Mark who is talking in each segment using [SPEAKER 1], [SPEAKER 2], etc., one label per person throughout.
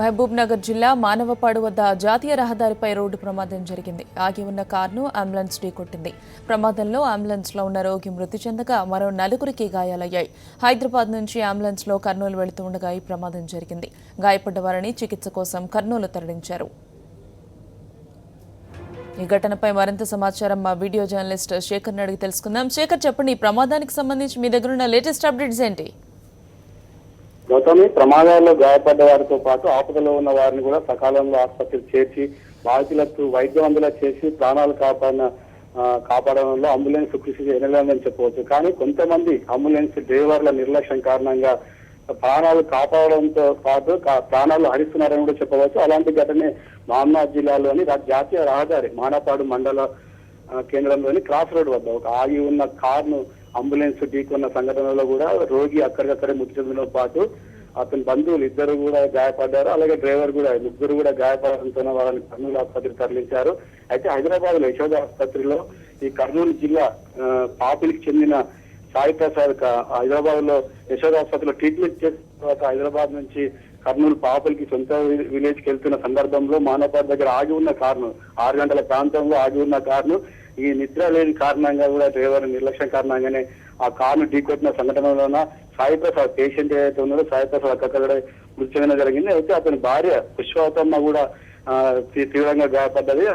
[SPEAKER 1] మహబూబ్ నగర్ జిల్లా మానవపాడు వద్ద జాతీయ రహదారిపై రోడ్డు ప్రమాదం జరిగింది. ఆగి ఉన్న కారును అంబులెన్స్ ఢీకొట్టింది. ప్రమాదంలో అంబులెన్స్లో ఉన్న రోగి మృతి చెందగా మరో 4 గాయాలయ్యాయి. హైదరాబాద్ నుంచి అంబులెన్స్లో కర్నూలు వెళుతుండగా ఈ ప్రమాదం జరిగింది. గాయపడ్డ వారిని చికిత్స కోసం కర్నూలు తరలించారు. ఈ ఘటనపై మరింత సమాచారం మా వీడియో జర్నలిస్ట్ శేఖర్ అడిగి తెలుసుకుందాం. శేఖర్, చెప్పండి, ఈ ప్రమాదానికి సంబంధించి మీ దగ్గర ఉన్న లేటెస్ట్ అప్డేట్స్ ఏంటి?
[SPEAKER 2] గౌతమి, ప్రమాదాల్లో గాయపడ్డ వారితో పాటు ఆపదలో ఉన్న వారిని కూడా సకాలంలో ఆసుపత్రికి చేర్చి బాధితులకు వైద్యం అందేలా చేసి ప్రాణాలు కాపాడడంలో అంబులెన్స్ కృషి చేయలేదని చెప్పవచ్చు. కానీ కొంతమంది అంబులెన్స్ డ్రైవర్ల నిర్లక్ష్యం కారణంగా ప్రాణాలు కాపాడడంతో పాటు ప్రాణాలు హరిస్తున్నారని కూడా చెప్పవచ్చు. అలాంటి ఘటనే మహబూబాబాద్ జిల్లాలోని జాతీయ రహదారి మానపాడు మండల కేంద్రంలోని క్రాస్ రోడ్ వద్ద ఒక ఆగి ఉన్న కారును అంబులెన్స్ ఢీకొన్న సంఘటనలో కూడా రోగి అక్కడికక్కడే మృతి చెందడంతో పాటు అతని బంధువులు 2 కూడా గాయపడ్డారు. అలాగే డ్రైవర్ కూడా 3 కూడా గాయపడడంతో వాళ్ళని కర్నూలు ఆసుపత్రికి తరలించారు. అయితే హైదరాబాద్ లో యశోద ఆసుపత్రిలో ఈ కర్నూలు జిల్లా పాపిలికి చెందిన సాయి ప్రసాద్ హైదరాబాద్ లో యశోద ఆసుపత్రిలో ట్రీట్మెంట్ చేసిన తర్వాత హైదరాబాద్ నుంచి కర్నూలు పాపలికి సొంత విలేజ్ కి వెళ్తున్న సందర్భంలో మానవపాడు దగ్గర ఆగి ఉన్న కారును 6 గంటల ప్రాంతంలో ఆగి ఉన్న కారును ఈ నిద్ర లేని కారణంగా కూడా డ్రైవర్ నిర్లక్ష్యం కారణంగానే ఆ కారును ఢీకొట్టిన సంఘటనలోన సాయి ప్రసాద్ పేషెంట్ ఏదైతే ఉన్నారో సాయి ప్రసాద్ అక్కడ మృతి చెందడం జరిగింది. అయితే అతని భార్య పుష్పవతమ్మ కూడా తీవ్రంగా గాయపడ్డది.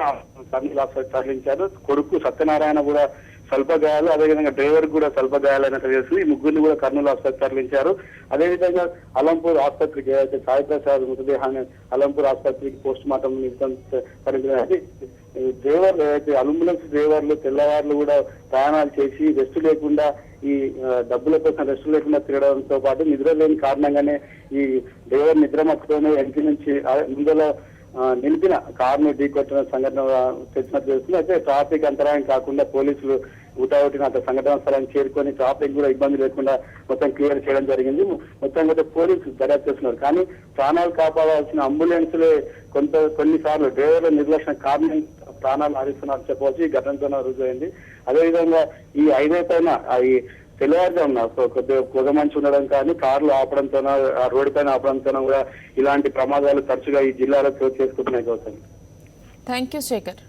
[SPEAKER 2] కర్నూలు ఆసుపత్రికి తరలించారు. కొడుకు సత్యనారాయణ కూడా స్వల్ప గాయాలు, అదేవిధంగా డ్రైవర్ కూడా స్వల్ప గాయాలైనట్టు తెలుసు. ఈ 3 కూడా కర్నూలు ఆసుపత్రికి తరలించారు. అదేవిధంగా అలంపూర్ ఆసుపత్రికి ఏదైతే సాయి ప్రసాద్ మృతదేహాన్ని అలంపూర్ ఆసుపత్రికి పోస్ట్ మార్టం తరలించారు. డ్రైవర్లు ఏదైతే అంబులెన్స్ డ్రైవర్లు తెల్లవారులు కూడా ప్రయాణాలు చేసి రెస్ట్ లేకుండా ఈ డబ్బుల కోసం రెస్ట్ లేకుండా తిరగడంతో పాటు నిద్ర లేని కారణంగానే ఈ డ్రైవర్ నిద్ర మత్తులోనే ఎంపీ నుంచి ముందులో నిలిపిన కారును ఢీకొట్టిన సంఘటన తెలిసినట్టు తెలుస్తుంది. అయితే ట్రాఫిక్ అంతరాయం కాకుండా పోలీసులు ఊటావుటిన అక్కడ సంఘటన స్థలాన్ని చేరుకొని ట్రాఫిక్ కూడా ఇబ్బంది లేకుండా మొత్తం క్లియర్ చేయడం జరిగింది. మొత్తం పోలీసులు దర్యాప్తు చేస్తున్నారు. కానీ ప్రాణాలు కాపాడాల్సిన అంబులెన్స్లే కొన్నిసార్లు డ్రైవర్ల నిర్లక్ష్యం కారణం ప్రాణాలు హరిస్తున్నారు చెప్పవచ్చు. ఈ ఘటనతో రుజువైంది. అదేవిధంగా ఈ హైవే పైన ఈ తెల్లవారుజామున కొద్దిగా పొగ మంచు ఉండడం కానీ కార్లు ఆపడంతో రోడ్డు పైన ఆపడంతో కూడా ఇలాంటి ప్రమాదాలు తరచుగా ఈ జిల్లాలో చోటు చేసుకుంటున్నాయి. Gautam,
[SPEAKER 1] thank you Shekhar.